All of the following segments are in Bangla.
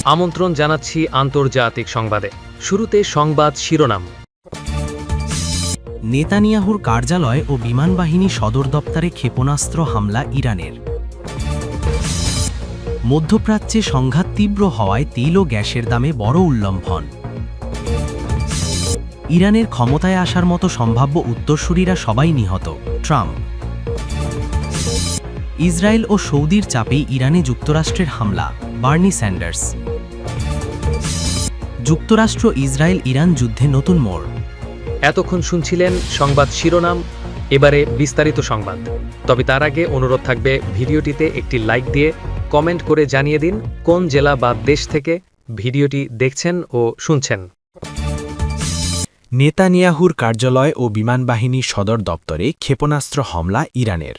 আমন্ত্রণ জানাচ্ছি আন্তর্জাতিক সংবাদে। শুরুতে সংবাদ শিরোনাম। নেতানিয়াহুর কার্যালয় ও বিমানবাহিনী সদর দপ্তরে ক্ষেপণাস্ত্র হামলা ইরানের। মধ্যপ্রাচ্যে সংঘাত তীব্র হওয়ায় তেল ও গ্যাসের দামে বড় উল্লম্ফন। ইরানের ক্ষমতায় আসার মতো সম্ভাব্য উত্তরসূরিরা সবাই নিহত, ট্রাম্প। ইসরায়েল ও সৌদির চাপেই ইরানে যুক্তরাষ্ট্রের হামলা, বার্নি স্যান্ডার্স। যুক্তরাষ্ট্র ইসরায়েল ইরান যুদ্ধে নতুন মোড়। এতক্ষণ শুনছিলেন সংবাদ শিরোনাম, এবারে বিস্তারিত সংবাদ। তবে তার আগে অনুরোধ থাকবে ভিডিওটিতে একটি লাইক দিয়ে কমেন্ট করে জানিয়ে দিন কোন জেলা বা দেশ থেকে ভিডিওটি দেখছেন ও শুনছেন। নেতানিয়াহুর কার্যালয় ও বিমানবাহিনী সদর দপ্তরে ক্ষেপণাস্ত্র হামলা ইরানের।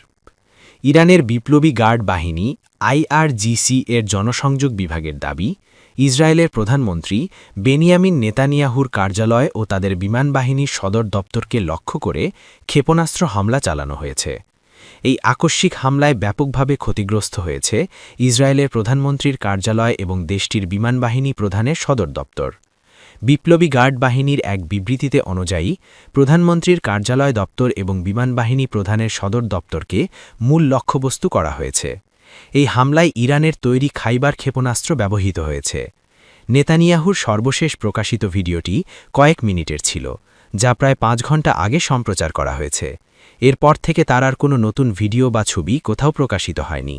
ইরানের বিপ্লবী গার্ড বাহিনী আইআরজিসি এর জনসংযোগ বিভাগের দাবি, ইসরায়েলের প্রধানমন্ত্রী বেনিয়ামিন নেতানিয়াহুর কার্যালয় ও তাদের বিমানবাহিনীর সদর দপ্তরকে লক্ষ্য করে ক্ষেপণাস্ত্র হামলা চালানো হয়েছে। এই আকস্মিক হামলায় ব্যাপকভাবে ক্ষতিগ্রস্ত হয়েছে ইসরায়েলের প্রধানমন্ত্রীর কার্যালয় এবং দেশটির বিমানবাহিনী প্রধানের সদর দপ্তর। বিপ্লবী গার্ড বাহিনীর এক বিবৃতিতে অনুযায়ী, প্রধানমন্ত্রীর কার্যালয় দপ্তর এবং বিমানবাহিনী প্রধানের সদর দপ্তরকে মূল লক্ষ্যবস্তু করা হয়েছে। এই হামলায় ইরানের তৈরি খাইবার ক্ষেপণাস্ত্র ব্যবহৃত হয়েছে। নেতানিয়াহুর সর্বশেষ প্রকাশিত ভিডিওটি কয়েক মিনিটের ছিল, যা প্রায় 5 ঘণ্টা আগে সম্প্রচার করা হয়েছে। এরপর থেকে তার আর কোনো নতুন ভিডিও বা ছবি কোথাও প্রকাশিত হয়নি।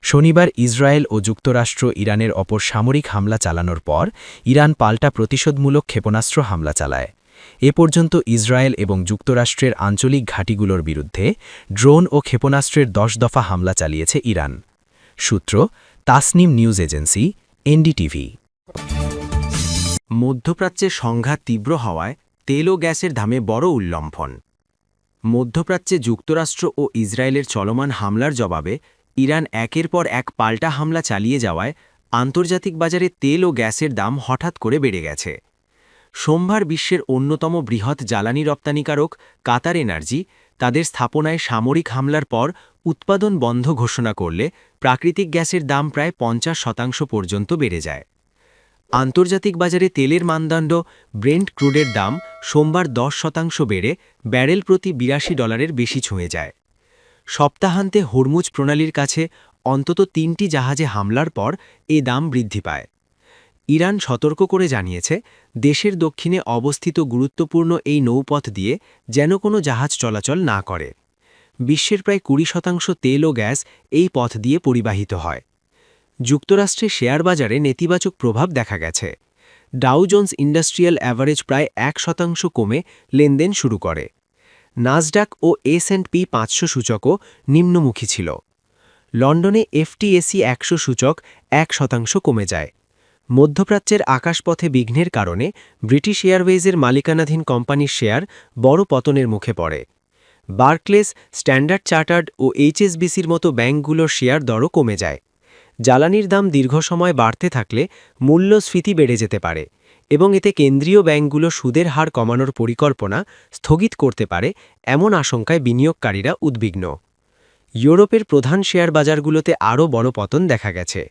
শনিবার ইসরায়েল ও যুক্তরাষ্ট্র ইরানের ওপর সামরিক হামলা চালানোর পর ইরান পাল্টা প্রতিশোধমূলক ক্ষেপণাস্ত্র হামলা চালায়। এ পর্যন্ত ইসরায়েল এবং যুক্তরাষ্ট্রের আঞ্চলিক ঘাঁটিগুলোর বিরুদ্ধে ড্রোন ও ক্ষেপণাস্ত্রের 10 দফা হামলা চালিয়েছে ইরান। সূত্র তাসনিম নিউজ এজেন্সি, এনডিটিভি। মধ্যপ্রাচ্যে সংঘাত তীব্র হওয়ায় তেল ও গ্যাসের দামে বড় উল্লম্ফন। মধ্যপ্রাচ্যে যুক্তরাষ্ট্র ও ইসরায়েলের চলমান হামলার জবাবে ইরান একের পর এক পাল্টা হামলা চালিয়ে যাওয়ায় আন্তর্জাতিক বাজারে তেল ও গ্যাসের দাম হঠাৎ করে বেড়ে গেছে। সোমবার বিশ্বের অন্যতম বৃহৎ জ্বালানি রপ্তানিকারক কাতার এনার্জি তাদের স্থাপনায় সামরিক হামলার পর উৎপাদন বন্ধ ঘোষণা করলে প্রাকৃতিক গ্যাসের দাম প্রায় 50% পর্যন্ত বেড়ে যায়। আন্তর্জাতিক বাজারে তেলের মানদণ্ড ব্রেন্ট ক্রুডের দাম সোমবার 10% বেড়ে ব্যারেল প্রতি $82 বেশি ছুঁয়ে যায়। সপ্তাহান্তে হরমুজ প্রণালীর কাছে অন্তত 3টি জাহাজে হামলার পর এ দাম বৃদ্ধি পায়। ইরান সতর্ক করে জানিয়েছে, দেশের দক্ষিণে অবস্থিত গুরুত্বপূর্ণ এই নৌপথ দিয়ে যেন কোনো জাহাজ চলাচল না করে। বিশ্বের প্রায় 20% তেল ও গ্যাস এই পথ দিয়ে পরিবাহিত হয়। যুক্তরাষ্ট্রে শেয়ার বাজারে নেতিবাচক প্রভাব দেখা গেছে। ডাউ জোন্স ইন্ডাস্ট্রিয়াল অ্যাভারেজ প্রায় 1% কমে লেনদেন শুরু করে। নাসডাক ও S&P 500 সূচকও নিম্নমুখী ছিল। লন্ডনে FTSE 100 সূচক 1% কমে যায়। মধ্যপ্রাচ্যের আকাশপথে বিঘ্নের কারণে ব্রিটিশ এয়ারওয়েজের মালিকানাধীন কোম্পানির শেয়ার বড় পতনের মুখে পড়ে। বার্কলেস, স্ট্যান্ডার্ড চার্টার্ড ও HSBCর মতো ব্যাংকগুলোর শেয়ার দরও কমে যায়। জ্বালানির দাম দীর্ঘ সময় বাড়তে থাকলে মূল্যস্ফীতি বেড়ে যেতে পারে এবং এতে কেন্দ্রীয় ব্যাংকগুলো সুদের হার কমানোর পরিকল্পনা স্থগিত করতে পারে, এমন আশঙ্কায় বিনিয়োগকারীরা উদ্বিগ্ন। ইউরোপের প্রধান শেয়ার বাজারগুলোতে আরও বড় পতন দেখা গেছে।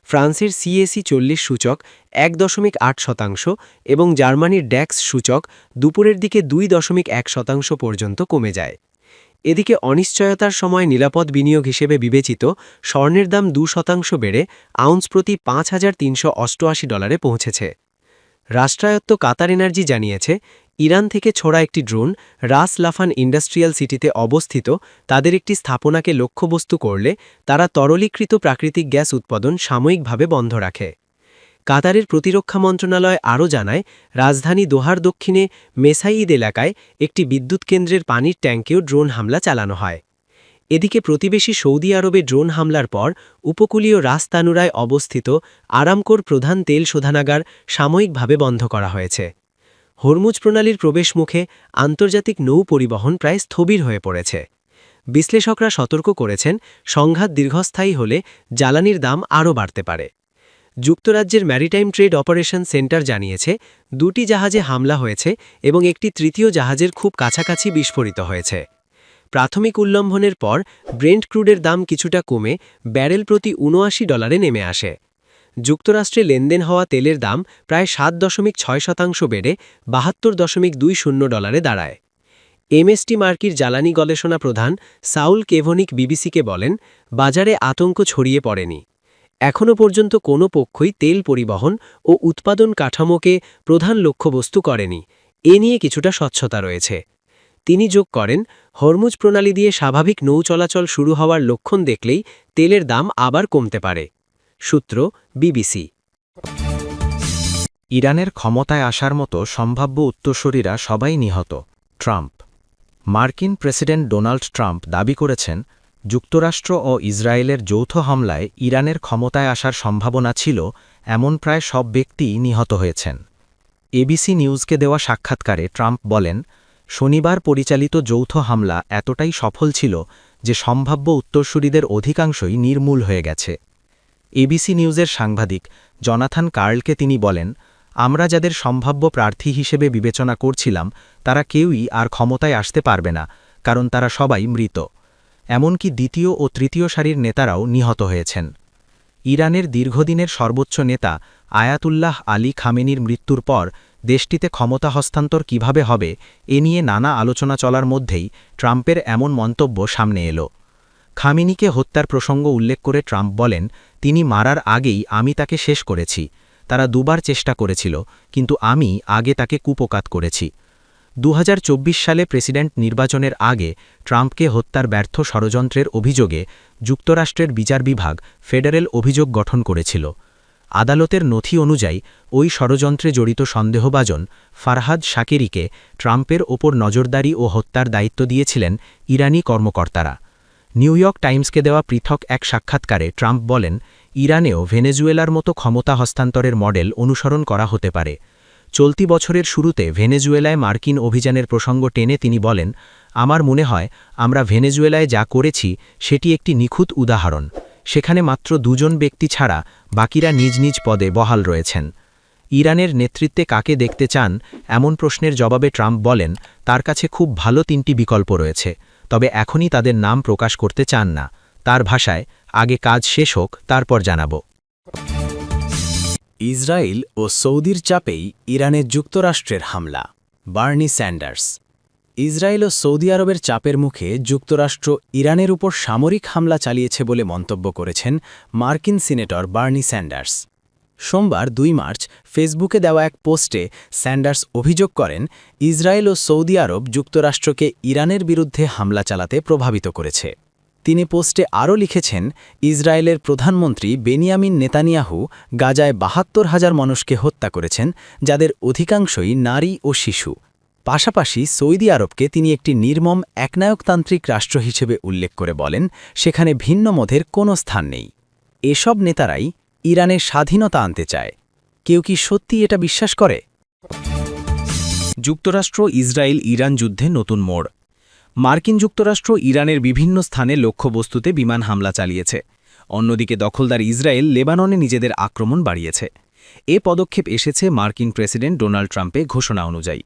ফ্রান্সের CAC 40 সূচক 1.8% এবং জার্মানির ড্যাক্স সূচক দুপুরের দিকে 2.1% পর্যন্ত কমে যায়। এদিকে অনিশ্চয়তার সময় নিরাপদ বিনিয়োগ হিসেবে বিবেচিত স্বর্ণের দাম 2% বেড়ে আউন্স প্রতি $5,388 পৌঁছেছে। রাষ্ট্রায়ত্ত কাতার এনার্জি জানিয়েছে, ইরান থেকে ছোড়া একটি ড্রোন রাস লাফান ইন্ডাস্ট্রিয়াল সিটিতে অবস্থিত তাদের একটি স্থাপনাকে লক্ষ্যবস্তু করলে তারা তরলীকৃত প্রাকৃতিক গ্যাস উৎপাদন সাময়িকভাবে বন্ধ রাখে। কাতারের প্রতিরক্ষা মন্ত্রণালয় আরও জানায়, রাজধানী দোহার দক্ষিণে মেসাইদ এলাকায় একটি বিদ্যুৎ কেন্দ্রের পানির ট্যাঙ্কেও ড্রোন হামলা চালানো হয়। এদিকে প্রতিবেশী সৌদি আরবে ড্রোন হামলার পর উপকূলীয় রাস তানুরায় অবস্থিত আরামকোর প্রধান তেল শোধনাগার সাময়িকভাবে বন্ধ করা হয়েছে। হরমুজ প্রণালীর প্রবেশমুখে আন্তর্জাতিক নৌ পরিবহন প্রায় স্থবির হয়ে পড়েছে। বিশ্লেষকরা সতর্ক করেছেন, সংঘাত দীর্ঘস্থায়ী হলে জ্বালানির দাম আরও বাড়তে পারে। যুক্তরাজ্যের ম্যারিটাইম ট্রেড অপারেশন সেন্টার জানিয়েছে, 2টি জাহাজে হামলা হয়েছে এবং একটি তৃতীয় জাহাজের খুব কাছাকাছি বিস্ফোরিত হয়েছে। প্রাথমিক উল্লম্ঘনের পর ব্রেন্ট ক্রুডের দাম কিছুটা কমে ব্যারেল প্রতি $79 নেমে আসে। যুক্তরাষ্ট্রে লেনদেন হওয়া তেলের দাম প্রায় 7.6% বেড়ে $72.20 দাঁড়ায়। এমএসটি মার্কির জ্বালানি গবেষণা প্রধান সাউল কেভনিক বিবিসিকে বলেন, বাজারে আতঙ্ক ছড়িয়ে পড়েনি। এখনও পর্যন্ত কোনো পক্ষই তেল পরিবহন ও উৎপাদন কাঠামোকে প্রধান লক্ষ্যবস্তু করেনি। এ নিয়ে কিছুটা স্বচ্ছতা রয়েছে। তিনি যোগ করেন, হরমুজ প্রণালী দিয়ে স্বাভাবিক নৌ চলাচল শুরু হওয়ার লক্ষণ দেখলেই তেলের দাম আবার কমতে পারে। সূত্র বিবিসি। ইরানের ক্ষমতায় আসার মতো সম্ভাব্য উত্তরসূরিরা সবাই নিহত। ট্রাম্প। মার্কিন প্রেসিডেন্ট ডোনাল্ড ট্রাম্প দাবি করেছেন, যুক্তরাষ্ট্র ও ইসরায়েলের যৌথ হামলায় ইরানের ক্ষমতায় আসার সম্ভাবনা ছিল এমন প্রায় সব ব্যক্তিই নিহত হয়েছেন। এবিসি নিউজকে দেওয়া সাক্ষাৎকারে ট্রাম্প বলেন, শনিবার পরিচালিত যৌথ হামলা এতটাই সফল ছিল যে সম্ভাব্য উত্তরসূরিদের অধিকাংশই নির্মূল হয়ে গেছে। এবিসি নিউজের সাংবাদিক জনাথন কার্লকে তিনি বলেন, আমরা যাদের সম্ভাব্য প্রার্থী হিসেবে বিবেচনা করছিলাম তারা কেউই আর ক্ষমতায় আসতে পারবে না, কারণ তারা সবাই মৃত। এমনকি দ্বিতীয় ও তৃতীয় সারির নেতারাও নিহত হয়েছেন। ইরানের দীর্ঘদিনের সর্বোচ্চ নেতা আয়াতুল্লাহ আলী খামেনির মৃত্যুর পর দেশটিতে ক্ষমতা হস্তান্তর কিভাবে হবে এ নিয়ে নানা আলোচনা চলার মধ্যেই ট্রাম্পের এমন মন্তব্য সামনে এলো। খামেনিকে হত্যার প্রসঙ্গ উল্লেখ করে ট্রাম্প বলেন, তিনি মারার আগেই আমি তাকে শেষ করেছি। তারা দুবার চেষ্টা করেছিল, কিন্তু আমি আগে তাকে কুপকাত করেছি। 2024 সালে প্রেসিডেন্ট নির্বাচনের আগে ট্রাম্পকে হত্যার ব্যর্থ ষড়যন্ত্রের অভিযোগে যুক্তরাষ্ট্রের বিচার বিভাগ ফেডারেল অভিযোগ গঠন করেছিল। আদালতের নথি অনুযায়ী ওই ষড়যন্ত্রে জড়িত সন্দেহভাজন ফারহাদ শাকিরিকে ট্রাম্পের ওপর নজরদারি ও হত্যার দায়িত্ব দিয়েছিলেন ইরানি কর্মকর্তারা। নিউ ইয়র্ক টাইমসকে দেওয়া পৃথক এক সাক্ষাৎকারে ট্রাম্প বলেন, ইরানেও ভেনেজুয়েলার মতো ক্ষমতা হস্তান্তরের মডেল অনুসরণ করা হতে পারে। চলতি বছরের শুরুতে ভেনেজুয়েলায় মার্কিন অভিযানের প্রসঙ্গ টেনে তিনি বলেন, আমার মনে হয় আমরা ভেনেজুয়েলায় যা করেছি সেটি একটি নিখুঁত উদাহরণ। সেখানে মাত্র 2 জন ব্যক্তি ছাড়া বাকিরা নিজ নিজ পদে বহাল রয়েছেন। ইরানের নেতৃত্বে কাকে দেখতে চান এমন প্রশ্নের জবাবে ট্রাম্প বলেন, তার কাছে খুব ভালো 3টি বিকল্প রয়েছে, তবে এখনই তাদের নাম প্রকাশ করতে চান না। তার ভাষায়, আগে কাজ শেষ হোক, তারপর জানাব। ইসরায়েল ও সৌদির চাপেই ইরানে যুক্তরাষ্ট্রের হামলা। Bernie Sanders. ইসরায়েল ও সৌদি আরবের চাপের মুখে যুক্তরাষ্ট্র ইরানের উপর সামরিক হামলা চালিয়েছে বলে মন্তব্য করেছেন মার্কিন সিনেটর বার্নি স্যান্ডার্স। সোমবার 2 মার্চ ফেসবুকে দেওয়া এক পোস্টে স্যান্ডার্স অভিযোগ করেন, ইসরায়েল ও সৌদি আরব যুক্তরাষ্ট্রকে ইরানের বিরুদ্ধে হামলা চালাতে প্রভাবিত করেছে। তিনি পোস্টে আরও লিখেছেন, ইসরায়েলের প্রধানমন্ত্রী বেনিয়ামিন নেতানিয়াহু গাজায় ৭২,০০০ মানুষকে হত্যা করেছেন, যাদের অধিকাংশই নারী ও শিশু। পাশাপাশি সৌদি আরবকে তিনি একটি নির্মম একনায়কতান্ত্রিক রাষ্ট্র হিসেবে উল্লেখ করে বলেন, সেখানে ভিন্ন মতের কোনো স্থান নেই। এসব নেতারাই ইরানের স্বাধীনতা আনতে চায়। কেউ কি সত্যি এটা বিশ্বাস করে? যুক্তরাষ্ট্র ইসরায়েল ইরান যুদ্ধে নতুন মোড়। মার্কিন যুক্তরাষ্ট্র ইরানের বিভিন্ন স্থানে লক্ষ্যবস্তুতে বিমান হামলা চালিয়েছে। অন্যদিকে দখলদার ইসরায়েল লেবাননে নিজেদের আক্রমণ বাড়িয়েছে। এ পদক্ষেপ এসেছে মার্কিন প্রেসিডেন্ট ডোনাল্ড ট্রাম্পের ঘোষণা অনুযায়ী।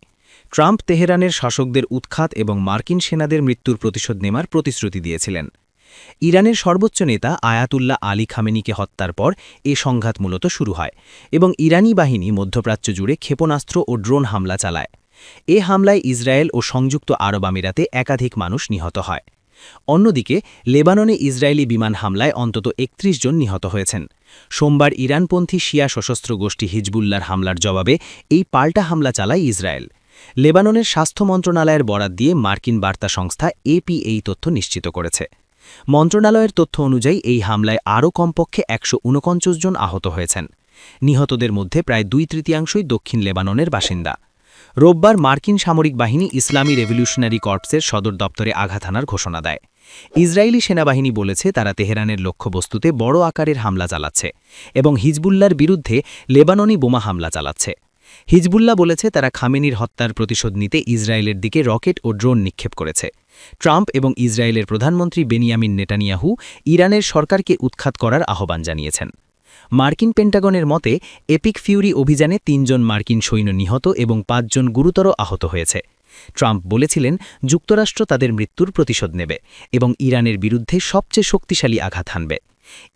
ট্রাম্প তেহরানের শাসকদের উৎখাত এবং মার্কিন সেনাদের মৃত্যুর প্রতিশোধ নেওয়ার প্রতিশ্রুতি দিয়েছিলেন। ইরানের সর্বোচ্চ নেতা আয়াতুল্লাহ আলী খামেনিকে হত্যার পর এ সংঘাত মূলত শুরু হয় এবং ইরানি বাহিনী মধ্যপ্রাচ্য জুড়ে ক্ষেপণাস্ত্র ও ড্রোন হামলা চালায়। এ হামলায় ইসরায়েল ও সংযুক্ত আরব আমিরাতে একাধিক মানুষ নিহত হয়। অন্যদিকে লেবাননে ইসরায়েলি বিমান হামলায় অন্তত ৩১ জন নিহত হয়েছেন। সোমবার ইরানপন্থী শিয়া সশস্ত্র গোষ্ঠী হিজবুল্লাহর হামলার জবাবে এই পাল্টা হামলা চালায় ইসরায়েল। লেবাননের স্বাস্থ্য মন্ত্রণালয়ের বরাত দিয়ে মার্কিন বার্তা সংস্থা এপি এই তথ্য নিশ্চিত করেছে। মন্ত্রণালয়ের তথ্য অনুযায়ী এই হামলায় আরও কমপক্ষে ১৪৯ জন আহত হয়েছেন। নিহতদের মধ্যে প্রায় ২/৩ দক্ষিণ লেবাননের বাসিন্দা। রোববার মার্কিন সামরিক বাহিনী ইসলামী রেভলিউশনারি কর্পসের সদর দপ্তরে আঘাত হানার ঘোষণা দেয়। ইসরায়েলি সেনাবাহিনী বলেছে তারা তেহরানের লক্ষ্যবস্তুতে বড় আকারের হামলা চালাচ্ছে এবং হিজবুল্লাহর বিরুদ্ধে লেবাননি বোমা হামলা চালাচ্ছে। হিজবুল্লাহ বলেছে তারা খামেনির হত্যার প্রতিশোধ নিতে ইসরায়েলের দিকে রকেট ও ড্রোন নিক্ষেপ করেছে। ট্রাম্প এবং ইসরায়েলের প্রধানমন্ত্রী বেনিয়ামিন নেতানিয়াহু ইরানের সরকারকে উৎখাত করার আহ্বান জানিয়েছেন। মার্কিন পেন্টাগনের মতে এপিক ফিউরি অভিযানে ৩ জন মার্কিন সৈন্য নিহত এবং ৫ জন গুরুতর আহত হয়েছে। ট্রাম্প বলেছিলেন যুক্তরাষ্ট্র তাদের মৃত্যুর প্রতিশোধ নেবে এবং ইরানের বিরুদ্ধে সবচেয়ে শক্তিশালী আঘাত হানবে।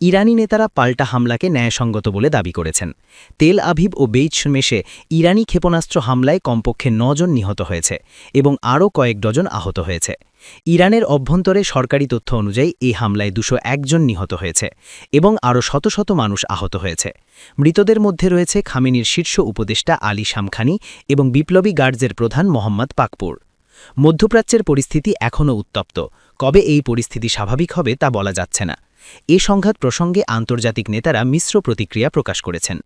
ইরানি নেতারা পাল্টা হামলাকে ন্যায়সঙ্গত বলে দাবি করেছেন। তেল আভিভ ও বেইত শমেশে ইরানি ক্ষেপণাস্ত্র হামলায় কমপক্ষে 9 জন নিহত হয়েছে এবং আরও কয়েক ডজন আহত হয়েছে। ইরানের অভ্যন্তরে সরকারি তথ্য অনুযায়ী এই হামলায় 201 জন নিহত হয়েছে এবং আরও শত শত মানুষ আহত হয়েছে। মৃতদের মধ্যে রয়েছে খামেনির শীর্ষ উপদেষ্টা আলী শামখানি এবং বিপ্লবী গার্ডসের প্রধান মোহাম্মদ পাকপুর। মধ্যপ্রাচ্যের পরিস্থিতি এখনও উত্তপ্ত। কবে এই পরিস্থিতি স্বাভাবিক হবে তা বলা যাচ্ছে না। এ সংঘাত প্রসঙ্গে আন্তর্জাতিক নেতারা মিশ্র প্রতিক্রিয়া প্রকাশ করেছেন।